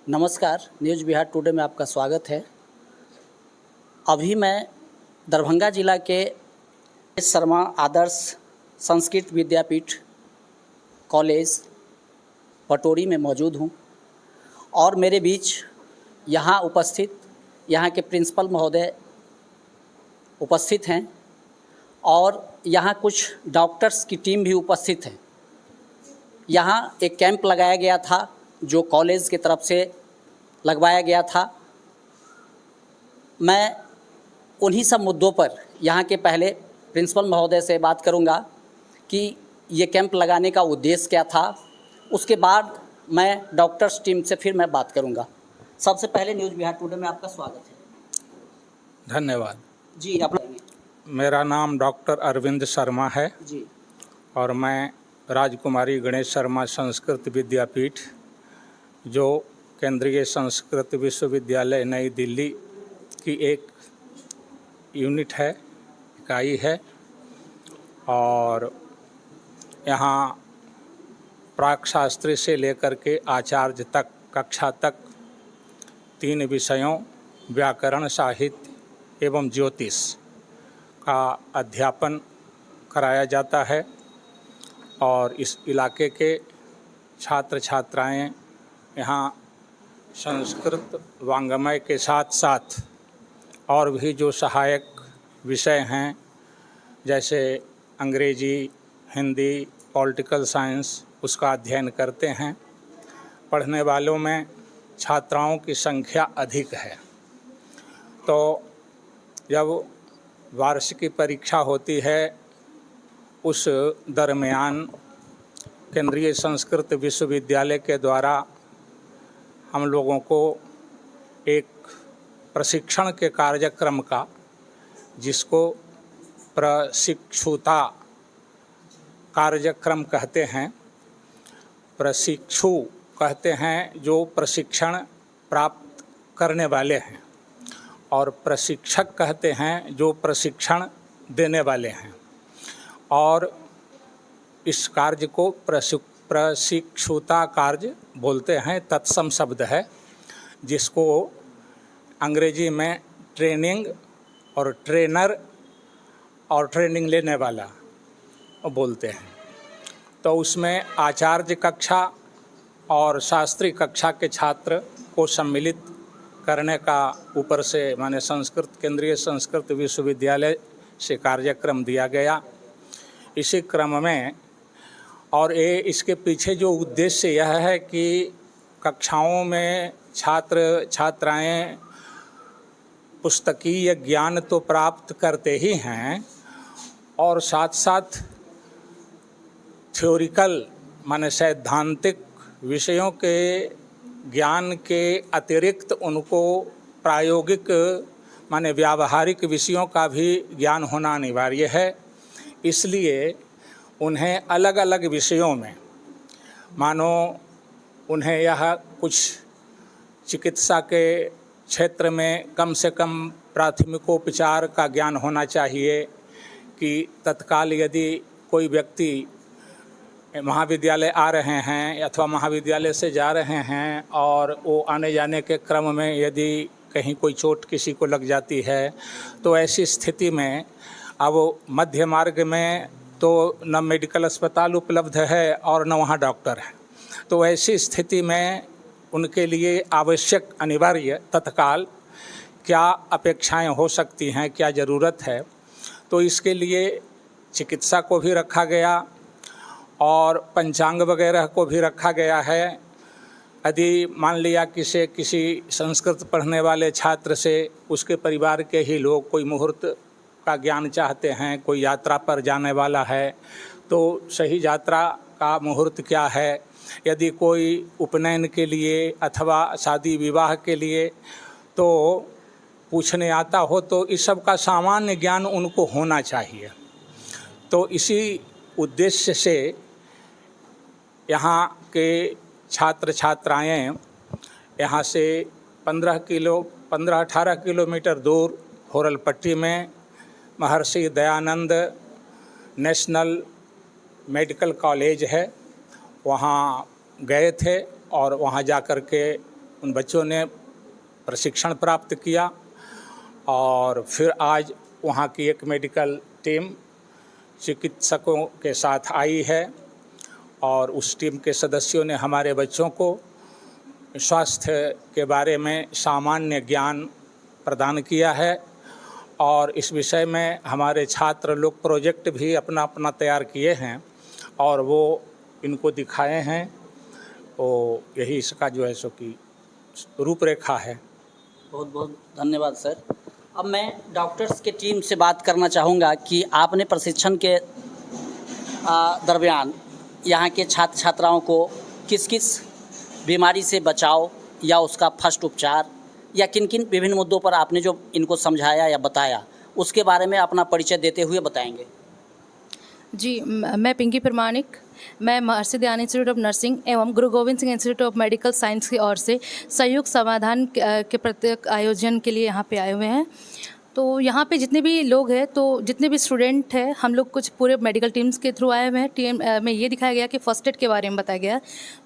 नमस्कार, news Bihar today में आपका स्वागत है। अभी मैं दरभंगा जिला के शर्मा आदर्श संस्कृत विद्यापीठ कॉलेज पटोरी में मौजूद हूँ और मेरे बीच यहाँ उपस्थित यहाँ के प्रिंसिपल महोदय उपस्थित हैं और यहाँ कुछ डॉक्टर्स की टीम भी उपस्थित है। यहाँ एक कैंप लगाया गया था जो कॉलेज की तरफ से लगवाया गया था। मैं उन्हीं सब मुद्दों पर यहाँ के पहले प्रिंसिपल महोदय से बात करूँगा कि ये कैंप लगाने का उद्देश्य क्या था। उसके बाद मैं डॉक्टर्स टीम से फिर मैं बात करूँगा। सबसे पहले न्यूज़ बिहार टुडे में आपका स्वागत है। धन्यवाद जी, आप मेरा नाम डॉक्टर अरविंद शर्मा है जी और मैं राजकुमारी गणेश शर्मा संस्कृत विद्यापीठ जो केंद्रीय संस्कृत विश्वविद्यालय नई दिल्ली की एक यूनिट है, इकाई है और यहाँ प्राक शास्त्री से लेकर के आचार्य तक कक्षा तक 3 विषयों व्याकरण, साहित्य एवं ज्योतिष का अध्यापन कराया जाता है और इस इलाके के छात्र छात्राएं यहाँ संस्कृत वांग्मय के साथ साथ और भी जो सहायक विषय हैं जैसे अंग्रेजी, हिंदी, पॉलिटिकल साइंस उसका अध्ययन करते हैं। पढ़ने वालों में छात्राओं की संख्या अधिक है। तो जब वार्षिकी परीक्षा होती है उस दरमियान केंद्रीय संस्कृत विश्वविद्यालय के द्वारा हम लोगों को एक प्रशिक्षण के कार्यक्रम का, जिसको प्रशिक्षुता कार्यक्रम कहते हैं, प्रशिक्षु कहते हैं जो प्रशिक्षण प्राप्त करने वाले हैं और प्रशिक्षक कहते हैं जो प्रशिक्षण देने वाले हैं। और इस कार्य को प्रशिक्षुता कार्य बोलते हैं। तत्सम शब्द है जिसको अंग्रेजी में ट्रेनिंग और ट्रेनर और ट्रेनिंग लेने वाला बोलते हैं। तो उसमें आचार्य कक्षा और शास्त्री कक्षा के छात्र को सम्मिलित करने का ऊपर से माने केंद्रीय संस्कृत विश्वविद्यालय से कार्यक्रम दिया गया। इसी क्रम में और इसके पीछे जो उद्देश्य यह है कि कक्षाओं में छात्र छात्राएं पुस्तकीय ज्ञान तो प्राप्त करते ही हैं और साथ साथ थ्योरिकल माने सैद्धांतिक विषयों के ज्ञान के अतिरिक्त उनको प्रायोगिक माने व्यावहारिक विषयों का भी ज्ञान होना अनिवार्य है। इसलिए उन्हें अलग अलग विषयों में, मानो उन्हें यह कुछ चिकित्सा के क्षेत्र में कम से कम प्राथमिकोपचार का ज्ञान होना चाहिए कि तत्काल यदि कोई व्यक्ति महाविद्यालय आ रहे हैं अथवा महाविद्यालय से जा रहे हैं और वो आने जाने के क्रम में यदि कहीं कोई चोट किसी को लग जाती है तो ऐसी स्थिति में अब मध्य मार्ग में तो न मेडिकल अस्पताल उपलब्ध है और न वहाँ डॉक्टर है। तो ऐसी स्थिति में उनके लिए आवश्यक अनिवार्य तत्काल क्या अपेक्षाएं हो सकती हैं, क्या ज़रूरत है, तो इसके लिए चिकित्सा को भी रखा गया और पंचांग वगैरह को भी रखा गया है। यदि मान लिया किसी संस्कृत पढ़ने वाले छात्र से उसके परिवार के ही लोग कोई मुहूर्त का ज्ञान चाहते हैं, कोई यात्रा पर जाने वाला है तो सही यात्रा का मुहूर्त क्या है, यदि कोई उपनयन के लिए अथवा शादी विवाह के लिए तो पूछने आता हो तो इस सब का सामान्य ज्ञान उनको होना चाहिए। तो इसी उद्देश्य से यहाँ के छात्र छात्राएं यहाँ से 15-18 किलोमीटर दूर होरलपट्टी में Maharshi Dayanand national medical college है, वहाँ गए थे और वहाँ जा कर के उन बच्चों ने प्रशिक्षण प्राप्त किया और फिर आज वहाँ की एक मेडिकल टीम चिकित्सकों के साथ आई है और उस टीम के सदस्यों ने हमारे बच्चों को स्वास्थ्य के बारे में सामान्य ज्ञान प्रदान किया है और इस विषय में हमारे छात्र लोग प्रोजेक्ट भी अपना अपना तैयार किए हैं और वो इनको दिखाए हैं। तो यही इसका जो है सो कि रूपरेखा है। बहुत बहुत धन्यवाद सर। अब मैं डॉक्टर्स के टीम से बात करना चाहूँगा कि आपने प्रशिक्षण के दरमियान यहाँ के छात्र छात्राओं को किस किस बीमारी से बचाव या उसका फर्स्ट उपचार या किन किन विभिन्न मुद्दों पर आपने जो इनको समझाया या बताया उसके बारे में अपना परिचय देते हुए बताएंगे। जी, मैं पिंकी प्रमाणिक, मैं Maharshi Dayanand institute of nursing एवं गुरु Govind Singh institute of medical science की ओर से संयुक्त समाधान के प्रत्येक आयोजन के लिए यहाँ पे आए हुए हैं। तो यहाँ पे जितने भी लोग हैं, तो जितने भी स्टूडेंट हैं, हम लोग कुछ पूरे मेडिकल टीम्स के थ्रू आए हुए हैं। टीम में ये दिखाया गया कि फ़र्स्ट एड के बारे में बताया गया।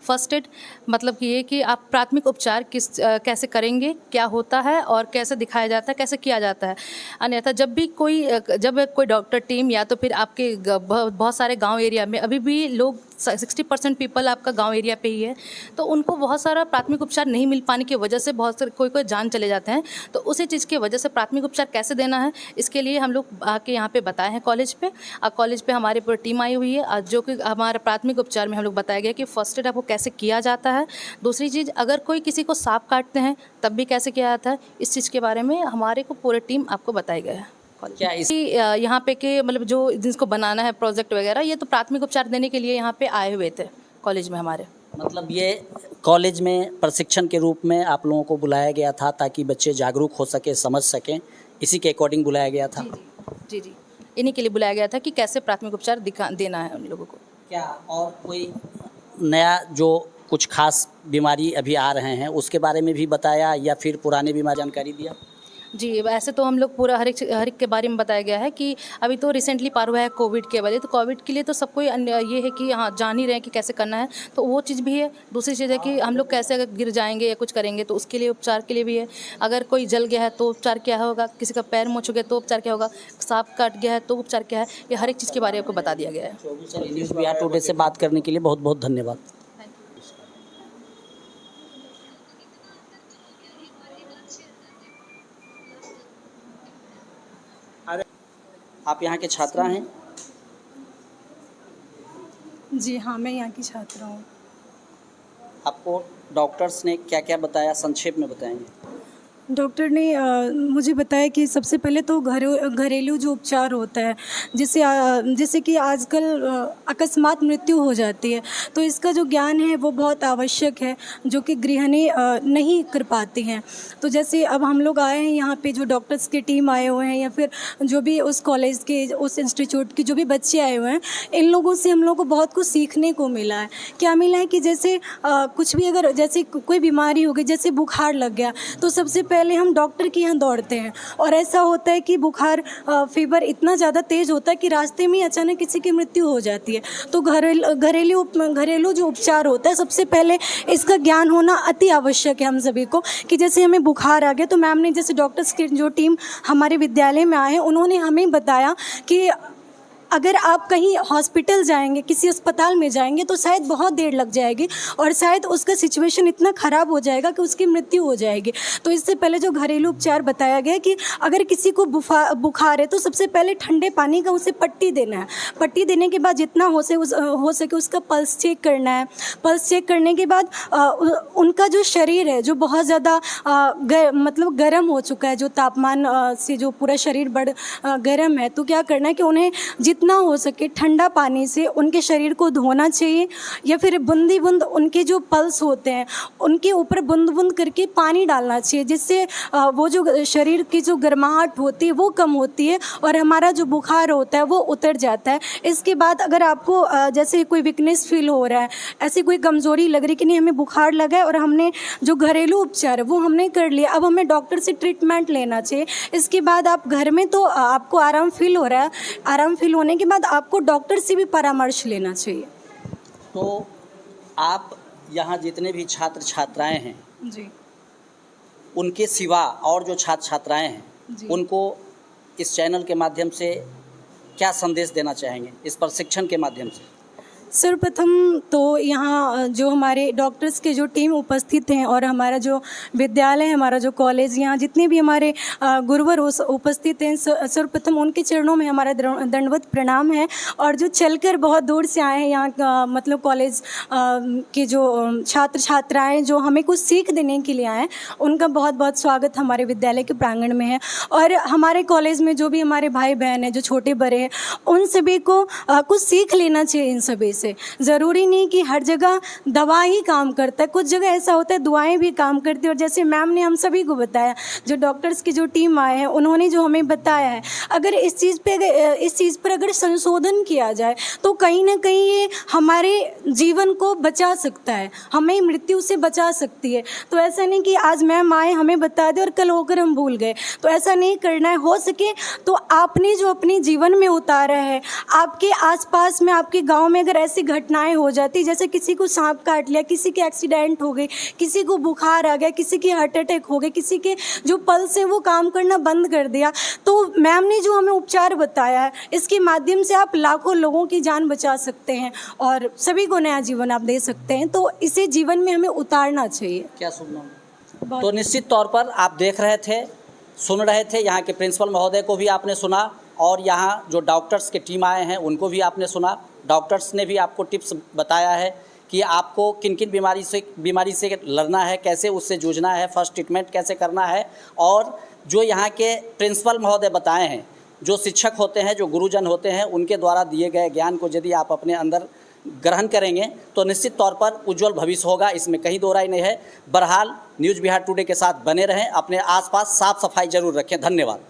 फ़र्स्ट एड मतलब कि ये कि आप प्राथमिक उपचार कैसे करेंगे, क्या होता है और कैसे दिखाया जाता है, कैसे किया जाता है। अन्यथा जब कोई डॉक्टर टीम या तो फिर आपके बहुत सारे गाँव एरिया में अभी भी लोग 60% पीपल आपका गांव एरिया पे ही है, तो उनको बहुत सारा प्राथमिक उपचार नहीं मिल पाने की वजह से बहुत सारे कोई जान चले जाते हैं। तो उसी चीज़ की वजह से प्राथमिक उपचार कैसे देना है, इसके लिए हम लोग आके यहाँ पे बताए हैं कॉलेज पे। कॉलेज पे हमारी पूरी टीम आई हुई है, जो कि हमारा प्राथमिक उपचार में हम लोग बताया गया कि फर्स्ट एड आपको कैसे किया जाता है। दूसरी चीज़, अगर कोई किसी को सांप काटते हैं तब भी कैसे किया जाता है, इस चीज़ के बारे में हमारे को पूरी टीम आपको बताया गया है। क्या यहाँ पे के मतलब जो जिसको बनाना है प्रोजेक्ट वगैरह, ये तो प्राथमिक उपचार देने के लिए यहाँ पे आए हुए थे कॉलेज में हमारे। मतलब ये कॉलेज में प्रशिक्षण के रूप में आप लोगों को बुलाया गया था ताकि बच्चे जागरूक हो सके, समझ सकें, इसी के अकॉर्डिंग बुलाया गया था। जी, इन्हीं के लिए बुलाया गया था कि कैसे प्राथमिक उपचार देना है उन लोगों को। क्या और कोई नया जो कुछ खास बीमारी अभी आ रहे हैं उसके बारे में भी बताया या फिर पुरानी बीमारी जानकारी दिया? जी, ऐसे तो हम लोग पूरा हर एक के बारे में बताया गया है कि अभी तो रिसेंटली पार हुआ है कोविड के बारे, तो कोविड के लिए तो सबको ये है कि हाँ जान ही रहे हैं कि कैसे करना है, तो वो चीज़ भी है। दूसरी चीज़ है कि हम लोग कैसे अगर गिर जाएंगे या कुछ करेंगे तो उसके लिए उपचार के लिए भी है। अगर कोई जल गया है तो उपचार क्या होगा, किसी का पैर मुँह छू गया तो उपचार क्या होगा, सांप काट गया है तो उपचार क्या है, ये हर एक चीज़ के बारे में आपको बता दिया गया है। न्यूज़ बिहार टुडे से बात करने के लिए बहुत बहुत धन्यवाद। आप यहाँ के छात्रा हैं? जी हाँ, मैं यहाँ की छात्रा हूँ। आपको डॉक्टर्स ने क्या क्या बताया, संक्षेप में बताएंगे? डॉक्टर ने मुझे बताया कि सबसे पहले तो घरेलू जो उपचार होता है, जिससे कि आजकल अकस्मात मृत्यु हो जाती है, तो इसका जो ज्ञान है वो बहुत आवश्यक है, जो कि गृहिणी नहीं कर पाती हैं। तो जैसे अब हम लोग आए हैं यहाँ पे, जो डॉक्टर्स की टीम आए हुए हैं या फिर जो भी उस कॉलेज के, उस इंस्टीट्यूट के जो भी बच्चे आए हुए हैं, इन लोगों से हम लोग को बहुत कुछ सीखने को मिला है। क्या मिला है कि जैसे कुछ भी अगर जैसे कोई बीमारी हो गई, जैसे बुखार लग गया, तो सबसे पहले हम डॉक्टर के यहाँ दौड़ते हैं और ऐसा होता है कि बुखार फीवर इतना ज़्यादा तेज़ होता है कि रास्ते में अचानक किसी की मृत्यु हो जाती है। तो घरेलू जो उपचार होता है, सबसे पहले इसका ज्ञान होना अति आवश्यक है हम सभी को। कि जैसे हमें बुखार आ गया तो मैम ने, जैसे डॉक्टर्स की जो टीम हमारे विद्यालय में आए हैं, उन्होंने हमें बताया कि अगर आप कहीं हॉस्पिटल जाएंगे, किसी अस्पताल में जाएंगे, तो शायद बहुत देर लग जाएगी और शायद उसका सिचुएशन इतना ख़राब हो जाएगा कि उसकी मृत्यु हो जाएगी। तो इससे पहले जो घरेलू उपचार बताया गया कि अगर किसी को बुखार है तो सबसे पहले ठंडे पानी का उसे पट्टी देना है। पट्टी देने के बाद जितना हो सके उसका पल्स चेक करना है। पल्स चेक करने के बाद उनका जो शरीर है, जो बहुत ज़्यादा मतलब गर्म हो चुका है, जो तापमान से जो पूरा शरीर गर्म है, तो क्या करना है कि उन्हें जितना हो सके ठंडा पानी से उनके शरीर को धोना चाहिए, या फिर बूंदी बूंद उनके जो पल्स होते हैं उनके ऊपर बूंद बूंद करके पानी डालना चाहिए, जिससे वो जो शरीर की जो गर्माहट होती है वो कम होती है और हमारा जो बुखार होता है वो उतर जाता है। इसके बाद अगर आपको जैसे कोई वीकनेस फील हो रहा है, ऐसी कोई कमज़ोरी लग रही कि नहीं हमें बुखार लगा है और हमने जो घरेलू उपचार है वो हमने कर लिया, अब हमें डॉक्टर से ट्रीटमेंट लेना चाहिए। इसके बाद आप घर में तो आपको आराम फील हो रहा है, आराम फील होने के बाद आपको डॉक्टर से भी परामर्श लेना चाहिए। तो आप यहाँ जितने भी छात्र छात्राएं हैं जी, उनके सिवा और जो छात्र छात्राएं हैं उनको इस चैनल के माध्यम से क्या संदेश देना चाहेंगे, इस प्रशिक्षण के माध्यम से? सर्वप्रथम तो यहाँ जो हमारे डॉक्टर्स के जो टीम उपस्थित हैं और हमारा जो विद्यालय है, हमारा जो कॉलेज, यहाँ जितने भी हमारे गुरुवर उपस्थित हैं, सर्वप्रथम उनके चरणों में हमारा दंडवत प्रणाम है। और जो चलकर बहुत दूर से आए हैं यहाँ का मतलब कॉलेज के जो छात्र छात्राएँ जो हमें कुछ सीख देने के लिए आए हैं, उनका बहुत बहुत स्वागत हमारे विद्यालय के प्रांगण में है। और हमारे कॉलेज में जो भी हमारे भाई बहन हैं, जो छोटे बड़े हैं, उन सभी को कुछ सीख लेना चाहिए इन सभी से। ज़रूरी नहीं कि हर जगह दवा ही काम करता है, कुछ जगह ऐसा होता है दुआएं भी काम करती है। और जैसे मैम ने हम सभी को बताया, जो डॉक्टर्स की जो टीम आए हैं, उन्होंने जो हमें बताया है, अगर इस चीज़ पर अगर संशोधन किया जाए तो कहीं ना कहीं ये हमारे जीवन को बचा सकता है, हमें मृत्यु से बचा सकती है। तो ऐसा नहीं कि आज मैम आए हमें बता दे और कल होकर हम भूल गए, तो ऐसा नहीं करना है। हो सके तो आपने जो अपने जीवन में उतारा है, आपके आसपास में, आपके गाँव में अगर ऐसी घटनाएं हो जाती, जैसे किसी को सांप काट लिया, किसी के एक्सीडेंट हो गए, किसी को बुखार आ गया, किसी की हार्ट अटैक हो गए, किसी के जो पल्स है वो काम करना बंद कर दिया, तो मैम ने जो हमें उपचार बताया है, इसके माध्यम से आप लाखों लोगों की जान बचा सकते हैं और सभी को नया जीवन आप दे सकते हैं। तो इसे जीवन में हमें उतारना चाहिए। क्या सुनना? तो निश्चित तौर पर आप देख रहे थे, सुन रहे थे, यहाँ के प्रिंसिपल महोदय को भी आपने सुना और यहाँ जो डॉक्टर्स के टीम आए हैं उनको भी आपने सुना। डॉक्टर्स ने भी आपको टिप्स बताया है कि आपको किन किन बीमारी से लड़ना है, कैसे उससे जूझना है, फर्स्ट ट्रीटमेंट कैसे करना है। और जो यहाँ के प्रिंसिपल महोदय बताए हैं, जो शिक्षक होते हैं, जो गुरुजन होते हैं, उनके द्वारा दिए गए ज्ञान को यदि आप अपने अंदर ग्रहण करेंगे तो निश्चित तौर पर उज्जवल भविष्य होगा, इसमें कहीं दो राय नहीं है। बहरहाल न्यूज़ बिहार टुडे के साथ बने रहें, अपने आसपास साफ सफाई जरूर रखें। धन्यवाद।